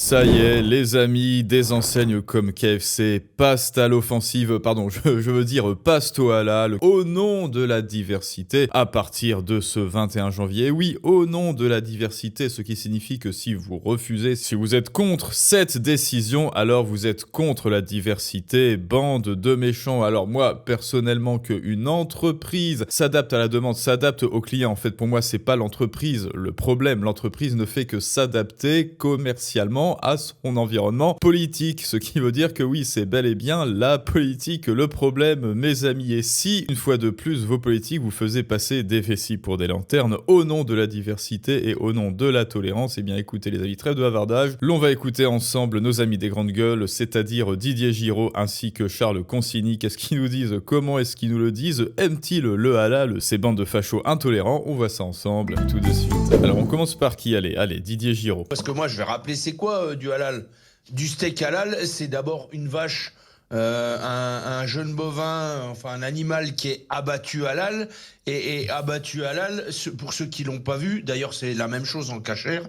Ça y est, les amis, des enseignes comme KFC passent à l'offensive, pardon, je veux dire passent au halal, au nom de la diversité, à partir de ce 21 janvier. Oui, au nom de la diversité, ce qui signifie que si vous refusez, si vous êtes contre cette décision, alors vous êtes contre la diversité, bande de méchants. Alors moi, personnellement, qu'une entreprise s'adapte à la demande, s'adapte aux clients, en fait, pour moi, c'est pas l'entreprise le problème. L'entreprise ne fait que s'adapter commercialement à son environnement politique, ce qui veut dire que oui, c'est bel et bien la politique le problème, mes amis. Et si, une fois de plus, vos politiques vous faisaient passer des vessies pour des lanternes au nom de la diversité et au nom de la tolérance, eh bien écoutez les amis, trêve de bavardage, l'on va écouter ensemble nos amis des grandes gueules, c'est-à-dire Didier Giraud ainsi que Charles Consigny. Qu'est-ce qu'ils nous disent? Comment est-ce qu'ils nous le disent? Aiment-ils le halal, ces bandes de fachos intolérants? On voit ça ensemble tout de suite. Alors on commence par qui? Allez, Didier Giraud. Parce que moi, je vais rappeler, c'est quoi du halal? Du steak halal, c'est d'abord une vache, un jeune bovin, enfin un animal qui est abattu halal. Et abattu halal, pour ceux qui l'ont pas vu, d'ailleurs c'est la même chose en cachère,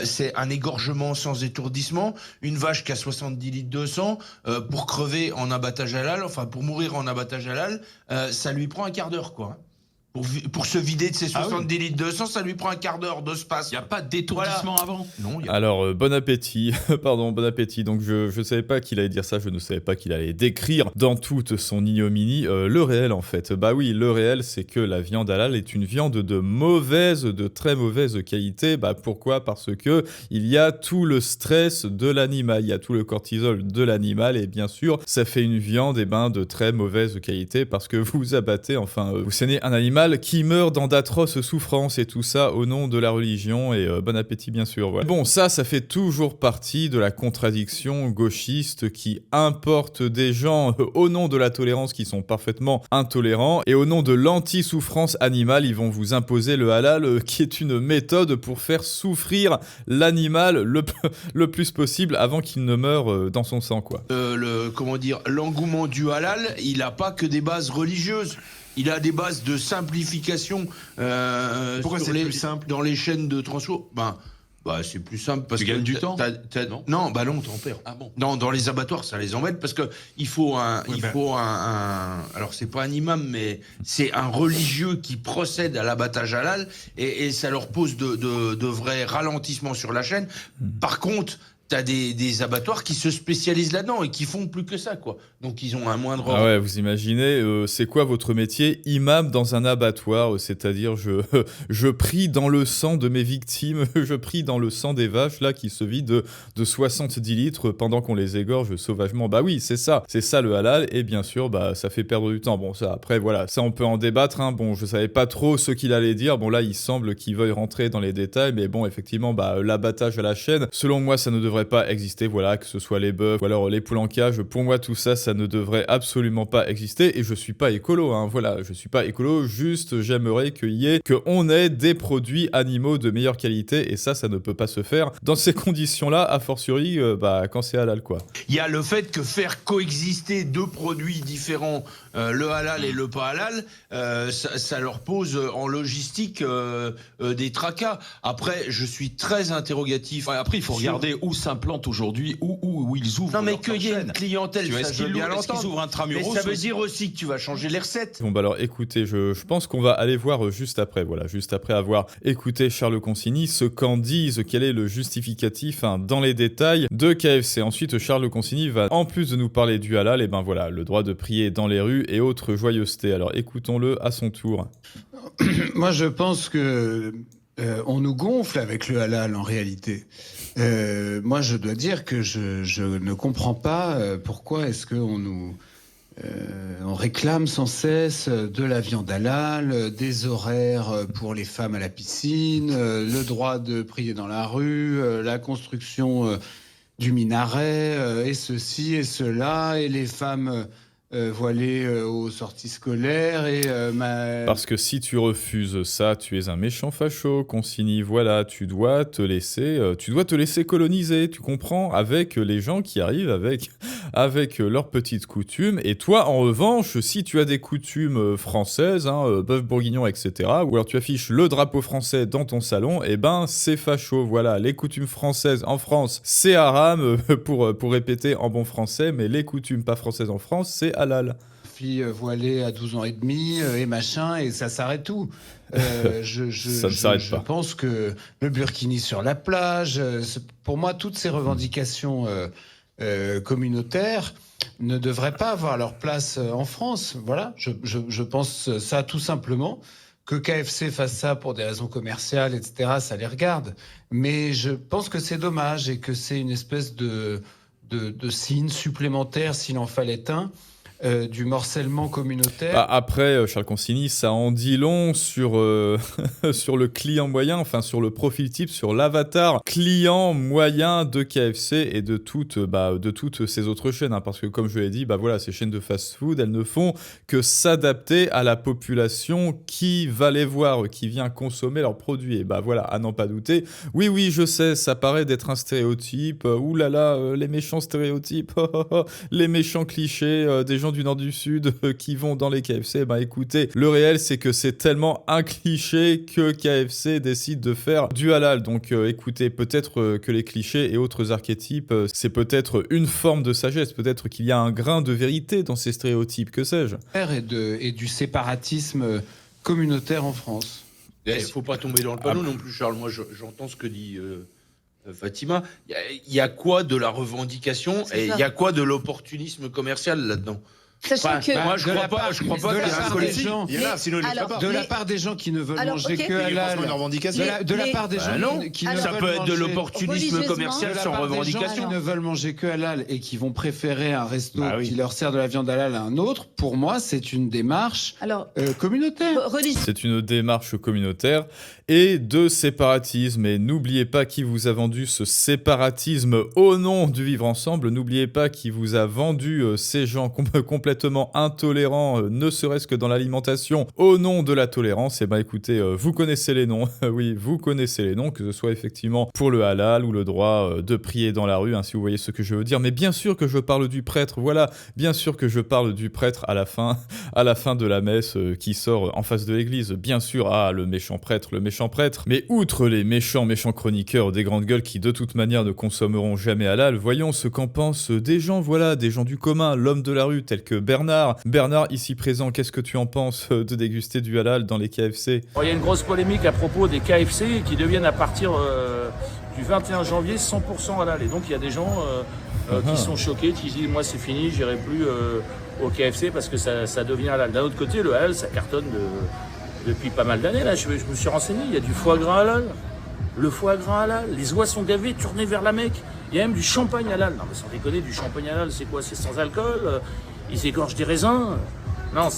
c'est un égorgement sans étourdissement. Une vache qui a 70 litres de sang, pour crever en abattage halal, enfin pour mourir en abattage halal, ça lui prend un quart d'heure, quoi. Pour se vider de ses 70 litres de sang, ça lui prend un quart d'heure de space. Il n'y a pas d'étourdissement avant? Non, Alors, bon appétit, pardon, bon appétit. Donc, je ne savais pas qu'il allait dire ça, je ne savais pas qu'il allait décrire dans toute son ignominie le réel, en fait. Bah oui, le réel, c'est que la viande halal est une viande de très mauvaise qualité. Bah pourquoi? Parce que il y a tout le stress de l'animal, il y a tout le cortisol de l'animal, et bien sûr, ça fait une viande, de très mauvaise qualité, parce que vous abattez, vous saignez un animal qui meurt dans d'atroces souffrances, et tout ça au nom de la religion, et bon appétit bien sûr. Voilà. Bon, ça fait toujours partie de la contradiction gauchiste qui importe des gens au nom de la tolérance qui sont parfaitement intolérants, et au nom de l'anti-souffrance animale, ils vont vous imposer le halal qui est une méthode pour faire souffrir l'animal le plus possible avant qu'il ne meure dans son sang, quoi. L'engouement du halal, il n'a pas que des bases religieuses. Il a des bases de simplification. Pourquoi c'est plus simple dans les chaînes de transport? C'est plus simple parce tu gagnes du temps. Non, t'en perds. Ah bon? Non, dans les abattoirs, ça les embête parce que il faut un, alors c'est pas un imam, mais c'est un religieux qui procède à l'abattage halal et ça leur pose de vrais ralentissements sur la chaîne. Par contre, t'as des abattoirs qui se spécialisent là-dedans et qui font plus que ça, quoi. Donc ils ont un moindre... Ah ouais, vous imaginez, c'est quoi votre métier? Imam dans un abattoir, c'est-à-dire je prie dans le sang de mes victimes, je prie dans le sang des vaches là qui se vident de 70 litres pendant qu'on les égorge sauvagement. Bah oui, c'est ça le halal, et bien sûr, ça fait perdre du temps. Bon, ça après, voilà, ça on peut en débattre, hein. Bon, je savais pas trop ce qu'il allait dire, bon là, il semble qu'il veuille rentrer dans les détails, mais bon, effectivement, l'abattage à la chaîne, selon moi, ça ne devrait pas exister, voilà, que ce soit les bœufs ou alors les poules en cage, pour moi tout ça ne devrait absolument pas exister, et je suis pas écolo, hein, voilà, je suis pas écolo, juste j'aimerais qu'on ait des produits animaux de meilleure qualité, et ça ne peut pas se faire dans ces conditions-là, a fortiori quand c'est halal, quoi. Il y a le fait que faire coexister deux produits différents, le halal et le pas halal, ça leur pose en logistique des tracas. Après, je suis très interrogatif. Après, il faut regarder où s'implantent aujourd'hui, où ils ouvrent. Non, mais leur qu'il y ait une clientèle, ça je veux bien est-ce qu'ils l'entendre. ouvrent un Tramuros? Mais ça veut dire aussi que tu vas changer les recettes. Bon alors écoutez, je pense qu'on va aller voir juste après avoir écouté Charles Consigny, ce qu'en disent, quel est le justificatif dans les détails de KFC. Ensuite, Charles Consigny va, en plus de nous parler du halal, le droit de prier dans les rues et autres joyeusetés. Alors écoutons-le à son tour. Moi je pense que on nous gonfle avec le halal en réalité. Moi je dois dire que je ne comprends pas pourquoi est-ce qu'on nous... on réclame sans cesse de la viande halal, des horaires pour les femmes à la piscine, le droit de prier dans la rue, la construction du minaret, et ceci et cela, et les femmes voilées aux sorties scolaires. Parce que si tu refuses ça, tu es un méchant facho, Consigny, voilà, tu dois te laisser coloniser, tu comprends, avec les gens qui arrivent avec leurs petites coutumes. Et toi, en revanche, si tu as des coutumes françaises, bœuf bourguignon, etc., ou alors tu affiches le drapeau français dans ton salon, et ben c'est facho. Voilà, les coutumes françaises en France, c'est haram, pour répéter en bon français, mais les coutumes pas françaises en France, c'est halal. Fille voilée à 12 ans et demi et machin, et ça s'arrête tout. Ça ne s'arrête pas. Je pense que le burkini sur la plage, pour moi, toutes ces revendications communautaires ne devraient pas avoir leur place en France. Voilà, je pense ça tout simplement. Que KFC fasse ça pour des raisons commerciales, etc., ça les regarde. Mais je pense que c'est dommage et que c'est une espèce de signe supplémentaire, s'il en fallait un, du morcellement communautaire. Après, Charles Consigny, ça en dit long sur, sur le client moyen, enfin sur le profil type, sur l'avatar client moyen de KFC et de toutes ces autres chaînes. Parce que comme je l'ai dit, voilà, ces chaînes de fast-food, elles ne font que s'adapter à la population qui va les voir, qui vient consommer leurs produits. Et voilà, à n'en pas douter. Oui, je sais, ça paraît d'être un stéréotype. Ouh là là, les méchants stéréotypes, les méchants clichés des gens du nord du sud qui vont dans les KFC. Écoutez, le réel c'est que c'est tellement un cliché que KFC décide de faire du halal. Donc écoutez, peut-être que les clichés et autres archétypes, c'est peut-être une forme de sagesse, peut-être qu'il y a un grain de vérité dans ces stéréotypes, que sais-je. Et du séparatisme communautaire en France. Il ne faut pas tomber dans le panneau non plus, Charles. Moi, j'entends ce que dit Fatima. Il y a quoi de la revendication et il y a quoi de l'opportunisme commercial là-dedans? Sachant que moi, je crois pas qu'il y ait un collectif. Il y en a, sinon il ne pas. De la part des gens qui ne veulent manger que halal. De la part des gens qui ne veulent ça peut être de l'opportunisme commercial sans revendication. De la part des gens qui ne veulent manger que halal et qui vont préférer un resto qui leur sert de la viande halal à un autre, pour moi, c'est une démarche communautaire. C'est une démarche communautaire et de séparatisme. Et n'oubliez pas qui vous a vendu ce séparatisme au nom du vivre ensemble. N'oubliez pas qui vous a vendu ces gens complètement intolérants, ne serait-ce que dans l'alimentation, au nom de la tolérance. Et écoutez, vous connaissez les noms. Oui, vous connaissez les noms, que ce soit effectivement pour le halal ou le droit de prier dans la rue, si vous voyez ce que je veux dire. Mais bien sûr que je parle du prêtre, voilà, bien sûr que je parle du prêtre à la fin de la messe qui sort en face de l'église. Bien sûr, le méchant prêtre. Mais outre les méchants chroniqueurs des grandes gueules qui de toute manière ne consommeront jamais halal, voyons ce qu'en pensent des gens, des gens du commun, l'homme de la rue, tel que Bernard. Bernard, ici présent, qu'est-ce que tu en penses de déguster du halal dans les KFC? Il y a une grosse polémique à propos des KFC qui deviennent à partir du 21 janvier 100% halal. Et donc il y a des gens qui sont choqués, qui disent moi c'est fini, j'irai plus au KFC parce que ça devient halal. D'un autre côté, le halal ça cartonne depuis pas mal d'années. Là, je me suis renseigné, il y a du foie gras halal. Le foie gras halal, les oies sont gavées, tournées vers la Mecque. Il y a même du champagne halal. Non mais sans déconner, du champagne halal, c'est quoi? C'est sans alcool? Ils égorgent des raisins? Non,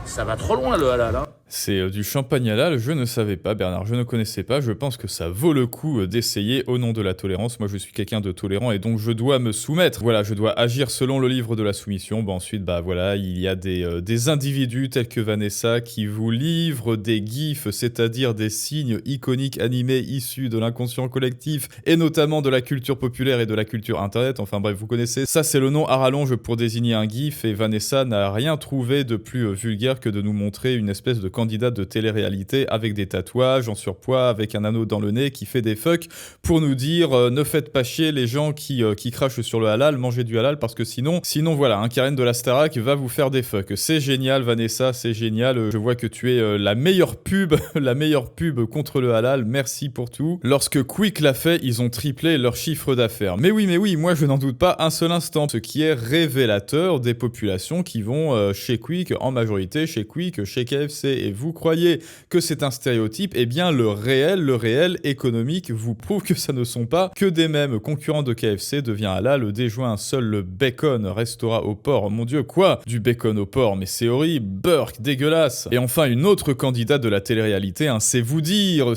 ça va trop loin le halal. C'est du champagne halal, je ne savais pas, Bernard, je ne connaissais pas, je pense que ça vaut le coup d'essayer au nom de la tolérance. Moi je suis quelqu'un de tolérant et donc je dois me soumettre. Voilà, je dois agir selon le livre de la soumission. Ensuite, voilà, il y a des individus tels que Vanessa qui vous livrent des gifs, c'est-à-dire des signes iconiques animés issus de l'inconscient collectif et notamment de la culture populaire et de la culture internet. Enfin bref, vous connaissez, ça c'est le nom à rallonge pour désigner un gif et Vanessa n'a rien trouvé de plus vulgaire que de nous montrer une espèce de candidat de télé-réalité avec des tatouages, en surpoids, avec un anneau dans le nez qui fait des fucks pour nous dire ne faites pas chier les gens qui crachent sur le halal, mangez du halal parce que sinon voilà, Karen de la Starac va vous faire des fucks. C'est génial Vanessa, c'est génial. Je vois que tu es la meilleure pub contre le halal. Merci pour tout. Lorsque Quick l'a fait, ils ont triplé leur chiffre d'affaires. Mais oui, moi je n'en doute pas un seul instant. Ce qui est révélateur des populations qui vont chez Quick en majorité, chez Quick, chez KFC. Et vous croyez que c'est un stéréotype, eh bien le réel économique vous prouve que ça ne sont pas que des mêmes. Concurrent de KFC devient halal, déjoint seul le bacon restera au porc. Mon Dieu, quoi? Du bacon au porc, mais c'est horrible, burk, dégueulasse. Et enfin une autre candidate de la télé-réalité, c'est vous dire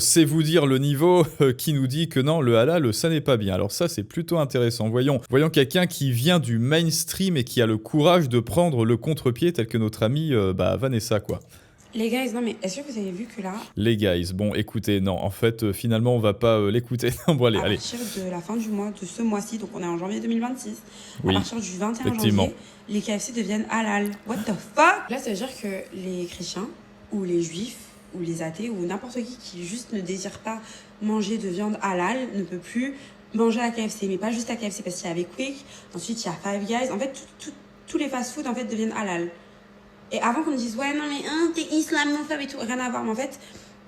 le niveau qui nous dit que non, le halal ça n'est pas bien. Alors ça c'est plutôt intéressant. Voyons quelqu'un qui vient du mainstream et qui a le courage de prendre le contre-pied tel que notre amie Vanessa quoi. Les guys, non mais est-ce que vous avez vu que là, Les guys, bon, écoutez, non, en fait, finalement, on va pas l'écouter. Bon, allez, à allez. partir de la fin du mois, de ce mois-ci, donc on est en janvier 2026, Oui, à partir du 21 effectivement. janvier, les KFC deviennent halal. What the fuck? Là, ça veut dire que les chrétiens, ou les juifs, ou les athées, ou n'importe qui juste ne désire pas manger de viande halal, ne peut plus manger à KFC. Mais pas juste à KFC, parce qu'il y avait Quick, ensuite il y a Five Guys. En fait, tous les fast-food en fait, deviennent halal. Et avant qu'on me dise, ouais, non, mais t'es islamophobe et tout, rien à voir. Mais en fait,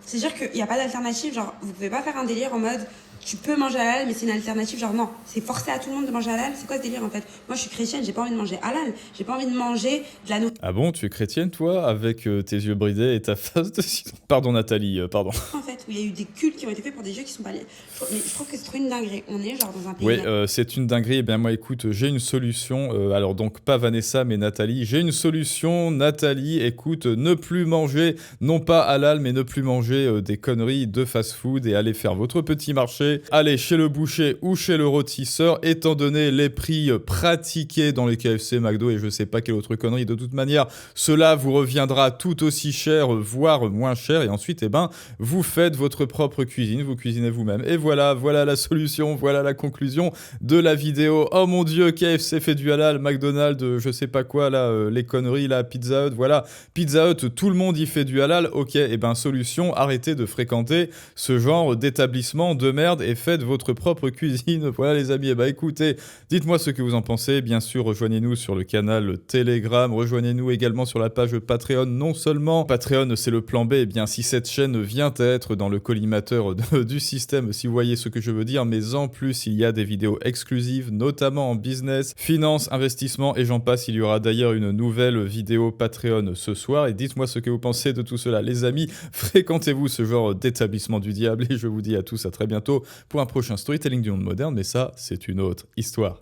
c'est-à-dire qu'il n'y a pas d'alternative. Genre, vous pouvez pas faire un délire en mode, tu peux manger halal, mais c'est une alternative. Genre, non, c'est forcé à tout le monde de manger halal. C'est quoi ce délire en fait? Moi, je suis chrétienne, j'ai pas envie de manger halal. J'ai pas envie de manger de la nourriture Ah bon, tu es chrétienne, toi, avec tes yeux bridés et ta face de citron? Pardon, Nathalie, pardon. en fait, où il y a eu des cultes qui ont été faits pour des jeux qui sont pas liés. Mais je trouve que c'est trop une dinguerie. On est genre dans un pays. Oui, c'est une dinguerie. Eh bien, moi, écoute, j'ai une solution. Alors, donc, pas Vanessa, mais Nathalie. J'ai une solution, Nathalie. Écoute, ne plus manger, non pas halal, mais ne plus manger des conneries de fast-food et aller faire votre petit marché. Allez chez le boucher ou chez le rôtisseur, étant donné les prix pratiqués dans les KFC, McDo et je sais pas quelle autre connerie. De toute manière, cela vous reviendra tout aussi cher, voire moins cher. Et ensuite, eh ben, vous faites votre propre cuisine, vous cuisinez vous-même. Et voilà la solution, voilà la conclusion de la vidéo. Oh mon Dieu, KFC fait du halal, McDonald's, je sais pas quoi, là, les conneries, là, Pizza Hut, voilà. Pizza Hut, tout le monde y fait du halal. Ok, et ben, solution, arrêtez de fréquenter ce genre d'établissement de merde et faites votre propre cuisine. Voilà les amis, et bah écoutez, dites-moi ce que vous en pensez. Bien sûr, rejoignez-nous sur le canal Telegram, rejoignez-nous également sur la page Patreon. Non seulement Patreon, c'est le plan B, et bien si cette chaîne vient à être dans le collimateur du système, si vous voyez ce que je veux dire, mais en plus, il y a des vidéos exclusives, notamment en business, finance, investissement et j'en passe. Il y aura d'ailleurs une nouvelle vidéo Patreon ce soir et dites-moi ce que vous pensez de tout cela. Les amis, fréquentez-vous ce genre d'établissement du diable et je vous dis à tous à très bientôt pour un prochain storytelling du monde moderne, mais ça, c'est une autre histoire.